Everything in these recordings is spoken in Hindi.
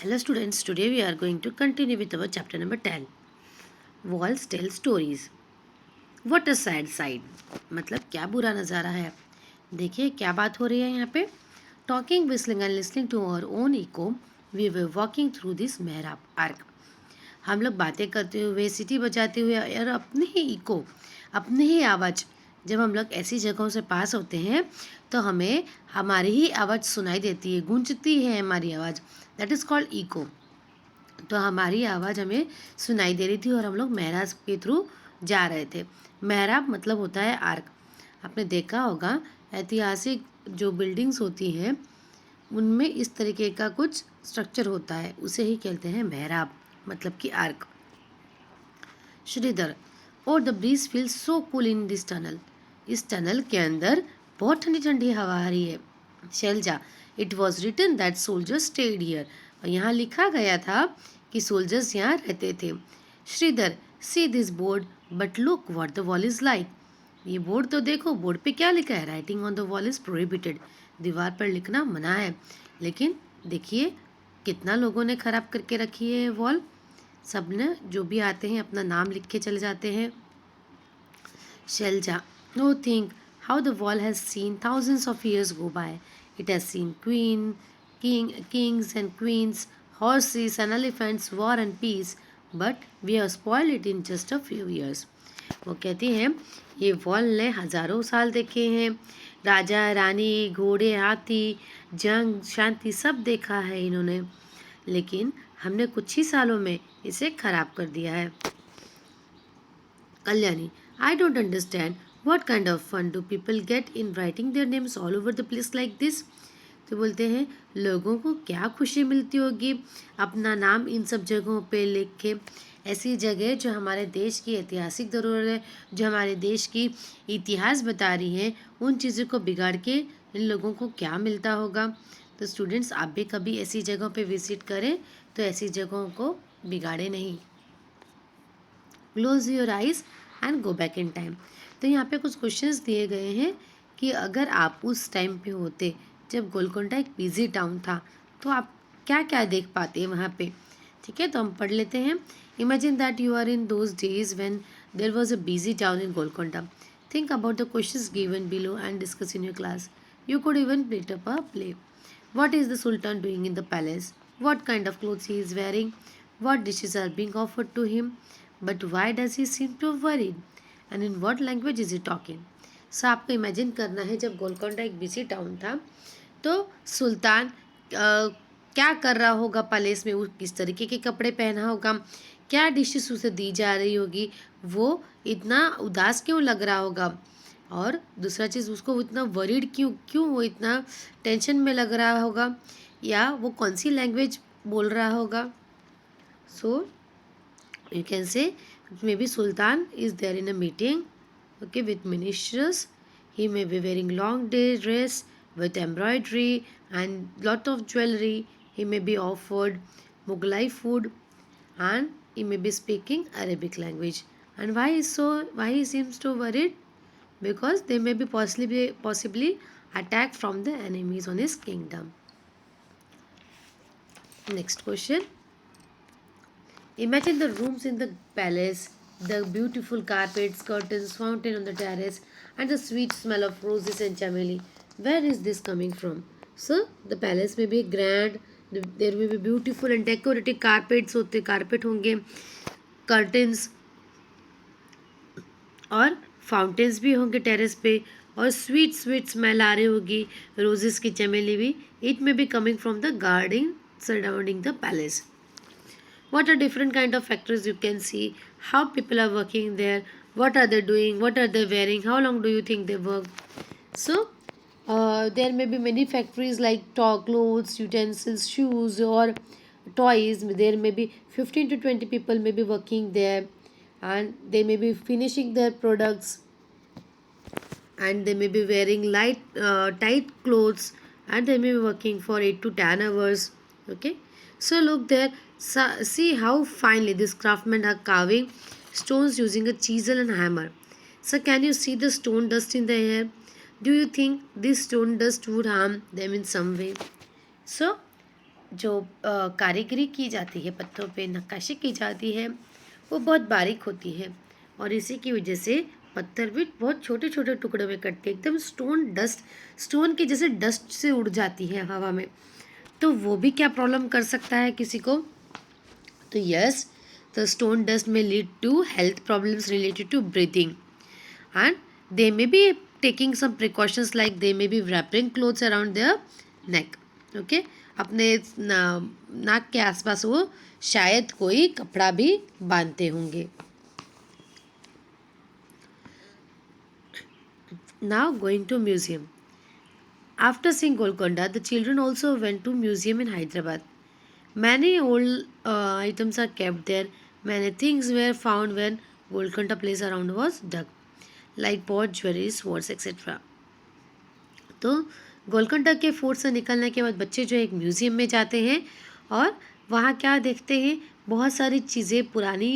Hello students, today we are going to continue with our chapter number 10. Walls tell stories. What a sad sight. मतलब क्या बुरा नज़ारा है. देखिए क्या बात हो रही है यहाँ पे. Talking, whistling and listening to our own echo, we were walking through this मेहराब arc. हम लोग बातें करते हुए, सीटी बजाते हुए और अपने ही इको, अपने ही आवाज़, जब हम लोग ऐसी जगहों से पास होते हैं तो हमें हमारी ही आवाज़ सुनाई देती है, गूंजती है हमारी आवाज़. That is called echo. तो हमारी आवाज़ हमें सुनाई दे रही थी और हम लोग मेहराब के थ्रू जा रहे थे. मेहराब मतलब होता है आर्क. आपने देखा होगा ऐतिहासिक जो बिल्डिंग्स होती हैं उनमें इस तरीके का कुछ स्ट्रक्चर होता है, उसे ही कहते हैं मेहराब, मतलब कि आर्क. श्रीधर, और the breeze feel so cool in this tunnel. इस टनल के अंदर बहुत ठंडी ठंडी हवा आ रही है. Shailaja, it was written that soldiers stayed here. और यहाँ लिखा गया था कि सोल्जर्स यहाँ रहते थे. Shridhar, see this board but look what the wall is like. ये बोर्ड तो देखो, बोर्ड पे क्या लिखा है. Writing on the wall is prohibited. दीवार पर लिखना मना है. लेकिन देखिए कितना लोगों ने खराब करके रखी है वॉल. सब ने जो भी आते हैं अपना नाम लिख के चले जाते हैं. Shailaja, no think how the wall has seen thousands of years go by. It has seen kings and queens, horses and elephants, war and peace, but we have spoiled it in just a few years. वो कहती हैं ये वॉल ने हजारों साल देखे हैं. राजा रानी, घोड़े, हाथी, जंग, शांति सब देखा है इन्होंने, लेकिन हमने कुछ ही सालों में इसे खराब कर दिया है. Kalyani, I don't understand what kind of fun do people get in writing their names all over the place like this. तो बोलते हैं लोगों को क्या खुशी मिलती होगी अपना नाम इन सब जगहों पे लिख के. ऐसी जगह जो हमारे देश की ऐतिहासिक धरोहर है, जो हमारे देश की इतिहास बता रही है, उन चीज़ों को बिगाड़ के इन लोगों को क्या मिलता होगा. तो स्टूडेंट्स आप भी कभी ऐसी जगहों पे विजिट करें तो ऐसी जगहों को बिगाड़े नहीं. Close your eyes and go back in time. तो यहाँ पे कुछ क्वेश्चंस दिए गए हैं कि अगर आप उस टाइम पे होते जब गोलकोंडा एक बिजी टाउन था तो आप क्या क्या देख पाते वहाँ पे. ठीक है, तो हम पढ़ लेते हैं. Imagine that you are in those days when there was a busy town in Golconda. Think about the questions given below and discuss in your class. You could even plate up a play. What is the Sultan doing in the palace? What kind of clothes he is wearing? What dishes are being offered to him? But why does he seem to worried? And in what language is he talking? So आपको इमेजिन करना है जब गोलकोंडा एक बिजी टाउन था तो सुल्तान क्या कर रहा होगा पैलेस में. वो किस तरीके के कपड़े पहना होगा, क्या डिशेस उसे दी जा रही होगी, वो इतना उदास क्यों लग रहा होगा, और दूसरा चीज़ उसको इतना वरीड क्यों क्यों वो इतना टेंशन में लग रहा होगा, या वो कौन सी लैंग्वेज बोल रहा होगा. सो you can say maybe sultan is there in a meeting, okay, with ministers. He may be wearing long day dress with embroidery and lot of jewelry. He may be offered Mughlai food and he may be speaking Arabic language. And why he seems so worried? Because they may be possibly attacked from the enemies on his kingdom. Next question. Imagine the rooms in the palace, the beautiful carpets, curtains, fountain on the terrace, and the sweet smell of roses and chameli. Where is this coming from? So the palace may be grand, there may be beautiful and decorated carpets होते, carpet होंगे, curtains और फाउंटेन्स भी होंगे टेरेस पे, और स्वीट स्वीट स्मेल आ रही होगी रोजेस की, चमेली भी. It may be coming from the garden surrounding the palace. What are different kind of factories you can see, how people are working there, what are they doing, what are they wearing, how long do you think they work. So there may be many factories like clothes, utensils, shoes or toys. There may be 15 to 20 people may be working there, and they may be finishing their products, and they may be wearing tight clothes, and they may be working for 8 to 10 hours. Okay, so look there. See how finely these craftsmen are carving stones using a chisel and hammer. So can you see the stone dust in the air? Do you think this stone dust would harm them in some way? So जो कारीगरी की जाती है, पत्थरों पे नक्काशी की जाती है, वो बहुत बारीक होती है और इसी की वजह से पत्थर भी बहुत छोटे छोटे टुकड़ों में कटते हैं, एकदम स्टोन के जैसे डस्ट से उड़ जाती है हवा में। तो वो भी क्या प्रॉब्लम कर सकता है किसी को? तो yes, the stone dust may lead to health problems related to breathing and they may be taking some precautions like they may be wrapping clothes around their neck. Okay, अपने नाक के आसपास वो शायद कोई कपड़ा भी बांधते होंगे। Now going to museum. After seeing Golconda, the children also went to museum in Hyderabad. Many old items are kept there. Many things were found when Golconda place around was dug, like pot, jewelry, swords, etc. तो गोलकुंडा के फोर्ट से निकलने के बाद बच्चे जो एक म्यूज़ियम में जाते हैं और वहाँ क्या देखते हैं, बहुत सारी चीज़ें पुरानी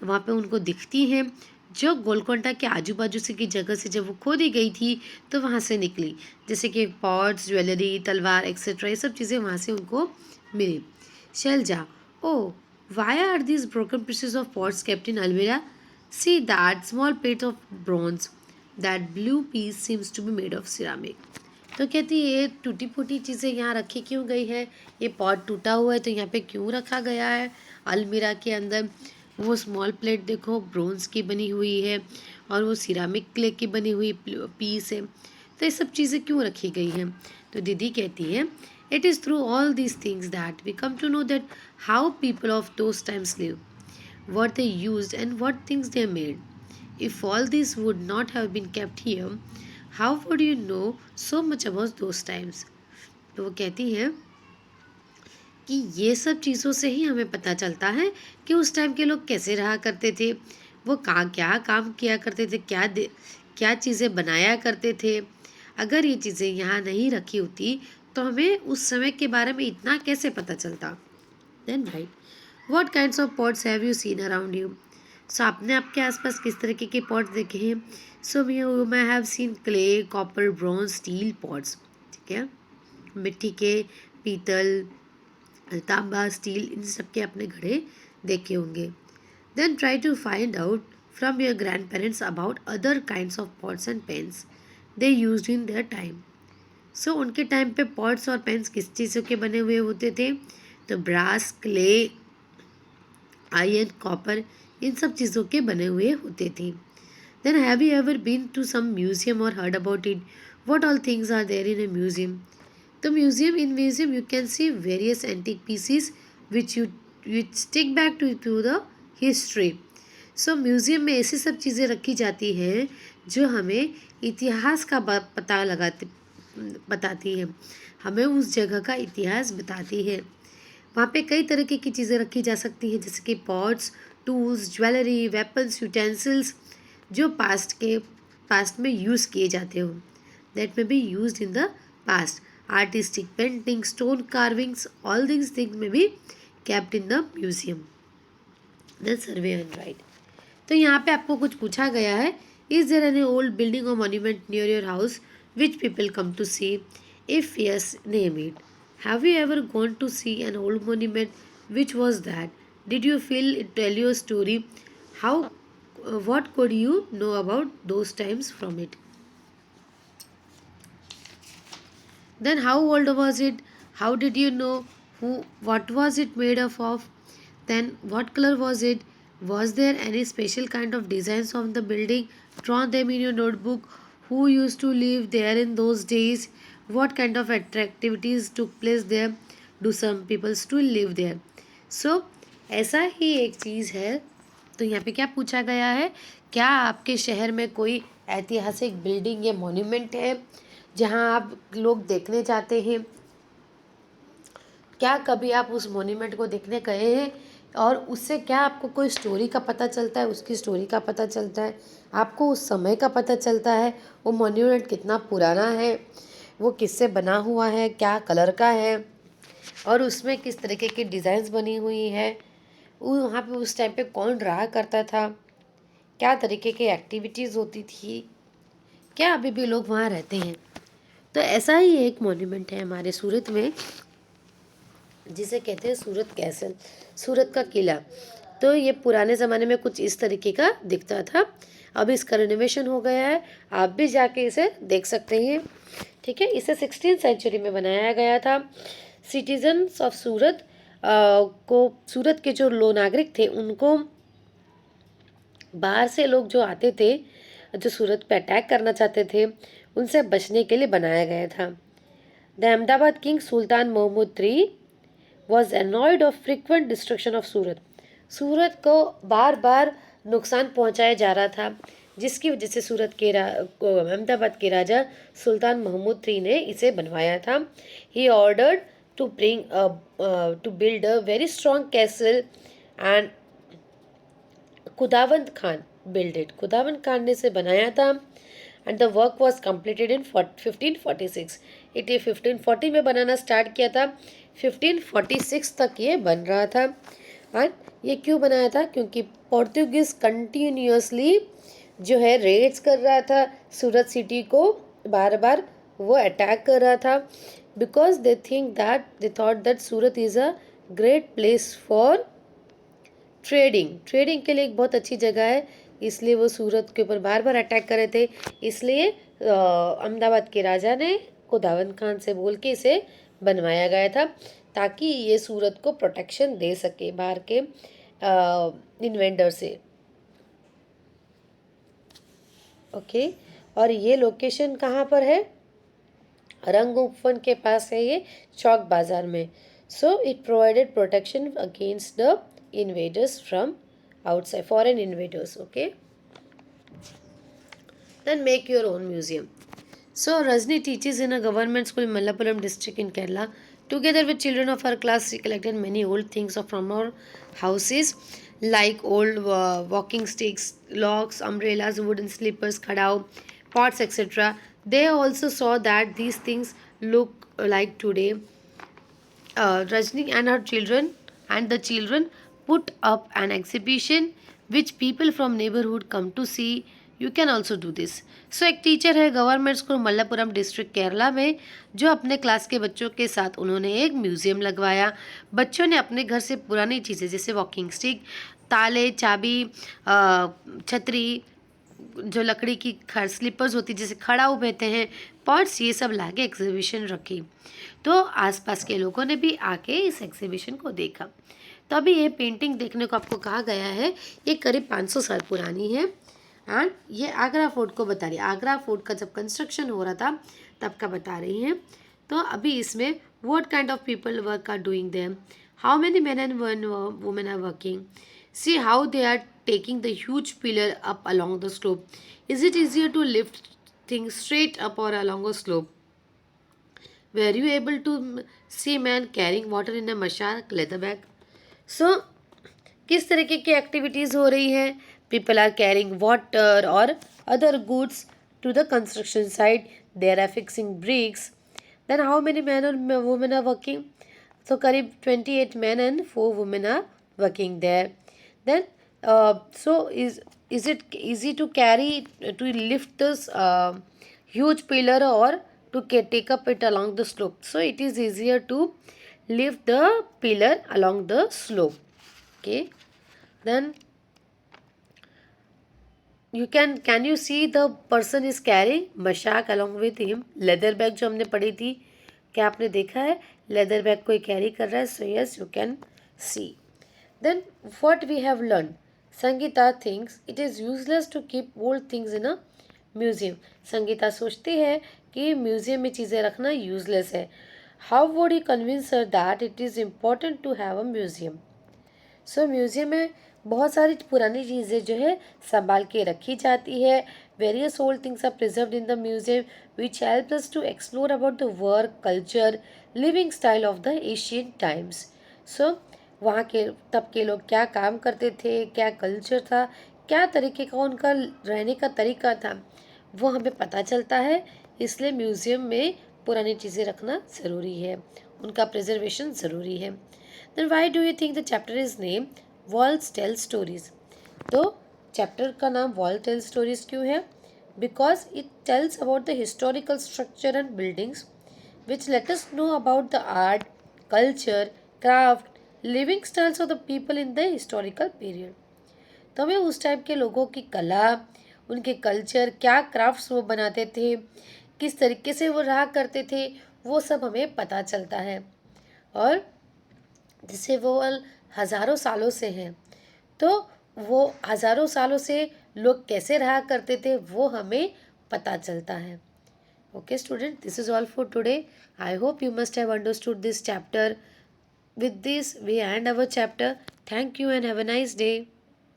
वहाँ पे उनको दिखती हैं जो गोलकुंडा के आजू बाजू से की जगह से जब वो खोदी गई थी तो वहाँ से निकली, जैसे कि पॉट्स, ज्वेलरी, तलवार एक्सेट्रा, ये सब चीज़ें वहाँ से उनको मिली। Shailaja, oh why are these broken pieces of pots kept in अलमीरा? See that small plate of bronze, that blue piece seems to be made of ceramic. तो कहती है ये टूटी फूटी चीज़ें यहाँ रखी क्यों गई है, ये पॉट टूटा हुआ है तो यहाँ पे क्यों रखा गया है अलमीरा के अंदर? वो स्मॉल प्लेट देखो ब्रोंज की बनी हुई है और वो सिरामिक क्ले की बनी हुई पीस है, तो ये सब चीज़ें क्यों रखी गई हैं? तो दीदी कहती है it is through all these things that we come to know that how people of those times live, what they used and what things they made. If all this would not have been kept here, how would you know so much about those times? तो वो कहती हैं कि ये सब चीज़ों से ही हमें पता चलता है कि उस टाइम के लोग कैसे रहा करते थे, वो क्या काम किया करते थे, क्या चीज़ें बनाया करते थे। अगर ये चीज़ें यहाँ नहीं रखी होती तो हमें उस समय के बारे में इतना कैसे पता चलता। Then right, what kinds of pots have you seen around you? So आपने आपके आसपास किस तरीके के पॉट्स देखे हैं? सो मैं have seen clay, copper, bronze, steel pots. ठीक है, मिट्टी के, पीतल, तांबा, स्टील, इन सब के अपने घड़े देखे होंगे। Then try to find out from your grandparents about other kinds of pots and pens they used in their time. So उनके टाइम पे पॉट्स और पेन्स किस चीज़ों के बने हुए होते थे? तो ब्रास, क्ले, आयरन, कॉपर, इन सब चीज़ों के बने हुए होते थे। Then have you ever been to some museum और heard about it? What all things are there in a museum? तो museum you can see various antique pieces which stick back to the history. So museum में ऐसी सब चीज़ें रखी जाती हैं जो हमें इतिहास का पता बताती है, हमें उस जगह का इतिहास बताती है। वहाँ पे कई तरह की चीज़ें रखी जा सकती हैं, जैसे कि pots, tools, jewellery, weapons, utensils जो पास्ट में यूज़ किए जाते हो, that may be used in the past. Artistic painting, stone carvings, all these things may be kept in the museum. The survey and right, तो यहाँ पे आपको कुछ पूछा गया है, is there any old building or monument near your house which people come to see? If yes, name it. Have you ever gone to see an old monument? Which was that? Did you feel it tell you a story? How, what could you know about those times from it? Then how old was it? How did you know? What was it made of? Then what color was it? Was there any special kind of designs on the building? Draw them in your notebook. Who used to live there in those days? What kind of activities took place there? Do some people still live there? So ऐसा ही एक चीज़ है। तो यहाँ पे क्या पूछा गया है, क्या आपके शहर में कोई ऐतिहासिक बिल्डिंग या मॉन्यूमेंट है जहाँ आप लोग देखने जाते हैं? क्या कभी आप उस मॉन्यूमेंट को देखने गए हैं और उससे क्या आपको कोई स्टोरी का पता चलता है, उसकी स्टोरी का पता चलता है, आपको उस समय का पता चलता है, वो मॉन्यूमेंट कितना पुराना है, वो किससे बना हुआ है, क्या कलर का है और उसमें किस तरीके की डिज़ाइंस बनी हुई है, वो वहाँ पे उस टाइम पे कौन रहा करता था, क्या तरीके की एक्टिविटीज़ होती थी, क्या अभी भी लोग वहाँ रहते हैं। तो ऐसा ही एक मॉन्यूमेंट है हमारे सूरत में जिसे कहते हैं सूरत कैसल, सूरत का किला। तो ये पुराने ज़माने में कुछ इस तरीके का दिखता था। अब इसका रिनोवेशन हो गया है, आप भी जाके इसे देख सकते हैं। ठीक है, इसे 16th सेंचुरी में बनाया गया था। सिटीजन्स ऑफ सूरत को, सूरत के जो लो नागरिक थे उनको, बाहर से लोग जो आते थे, जो सूरत पे अटैक करना चाहते थे, उनसे बचने के लिए बनाया गया था। The Ahmedabad king sultan Mahmud III was annoyed of frequent destruction of Surat. Surat को बार बार नुकसान पहुंचाया जा रहा था, जिसकी वजह से सूरत के अहमदाबाद के राजा सुल्तान महमूद III ने इसे बनवाया था। He ordered to build a very strong castle and Khudawand Khan build it. खुदावंद खान ने इसे बनाया था and the work was completed in 1546। It 1540 में बनाना स्टार्ट किया था, 1546 तक ये बन रहा था। एंड ये क्यों बनाया था? क्योंकि पोर्तुगीज कंटिन्यूसली जो है रेड्स कर रहा था सूरत सिटी को, बार बार वो अटैक कर रहा था, because they thought that Surat is a great place for trading के लिए एक बहुत अच्छी जगह है, इसलिए वो सूरत के ऊपर बार बार अटैक कर रहे थे। इसलिए अहमदाबाद के राजा ने खुदावंद खान से बोल के इसे बनवाया गया था, ताकि ये सूरत को प्रोटेक्शन दे सके बाहर के इन्वेंडर से। ओके, और ये लोकेशन कहाँ पर है? रंग उपवन के पास है ये, चौक बाजार में। So it provided protection against the invaders from outside, foreign invaders. Okay, then make your own museum. So Rajni teaches in a government school in Malappuram district in Kerala. Together with children of her class, she collected many old things from our houses, like old walking sticks, locks, umbrellas, wooden slippers, khadao, pots, etc. They also saw that these things look like today. Rajni and the children put up an exhibition which people from neighborhood come to see. You can also do this. So एक टीचर है government school Malappuram district Kerala में, जो अपने क्लास के बच्चों के साथ उन्होंने एक म्यूजियम लगवाया। बच्चों ने अपने घर से पुरानी चीज़ें जैसे वॉकिंग स्टिक, ताले, चाबी, छतरी, जो लकड़ी की स्लीपर्स होती है जिसे खड़ा कहते हैं, पॉट्स, ये सब लाके एग्जीबिशन रखी। तो आसपास के लोगों ने भी आके इस एग्जीबिशन को देखा। तो अभी ये पेंटिंग देखने को आपको कहा गया है, ये करीब 500 साल पुरानी है एंड ये आगरा फोर्ट को बता रही है। आगरा फोर्ट का जब कंस्ट्रक्शन हो रहा था तब का बता रही हैं। तो अभी इसमें what kind of people work are doing them, how many men and women are working, see how they are taking the huge pillar up along the slope. Is it easier to lift things straight up or along a slope? Were you able to see man carrying water in a mashak leather bag? So किस तरीके की एक्टिविटीज़ हो रही हैं? People are carrying water or other goods to the construction site. They are affixing bricks. Then how many men and women are working? So करीब 28 men and 4 women are working there. Then so is it easy to carry, to lift this huge pillar or to take up it along the slope? So it is easier to lift the pillar along the slope. Okay, then can you see the person is carrying mashak along with him. leather bag जो हमने पढ़ी थी, क्या आपने देखा है leather bag कोई कैरी कर रहा है? So yes, you can see. Then what we have learned, Sangeeta thinks it is useless to keep old things in a museum. Sangeeta सोचती है कि म्यूजियम में चीज़ें रखना यूजलेस है. How would you convince her that it is important to have a museum? So museum में बहुत सारी पुरानी चीज़ें जो है संभाल के रखी जाती है. Various old things are preserved in the museum which helps us to explore about the work, culture, living style of the ancient times. So वहाँ के तब के लोग क्या काम करते थे, क्या कल्चर था, क्या तरीके का उनका रहने का तरीका था, वो हमें पता चलता है. इसलिए म्यूज़ियम में पुरानी चीज़ें रखना ज़रूरी है, उनका प्रिजर्वेशन ज़रूरी है. Then why do you think the chapter is name walls tell stories? तो चैप्टर का नाम वॉल टेल स्टोरीज क्यों है? Because it tells about the historical structure and buildings which let us know about the art, culture, craft, living styles of the people in the historical period. तो हमें उस टाइप के लोगों की कला, उनके कल्चर, क्या क्राफ्ट्स वो बनाते थे, किस तरीके से वो रहा करते थे, वो सब हमें पता चलता है। और जिससे वो हज़ारों सालों से हैं, तो वो हज़ारों सालों से लोग कैसे रहा करते थे वो हमें पता चलता है। Okay, student, this is all for today. I hope you must have understood this chapter. With this, we end our chapter. Thank you and have a nice day.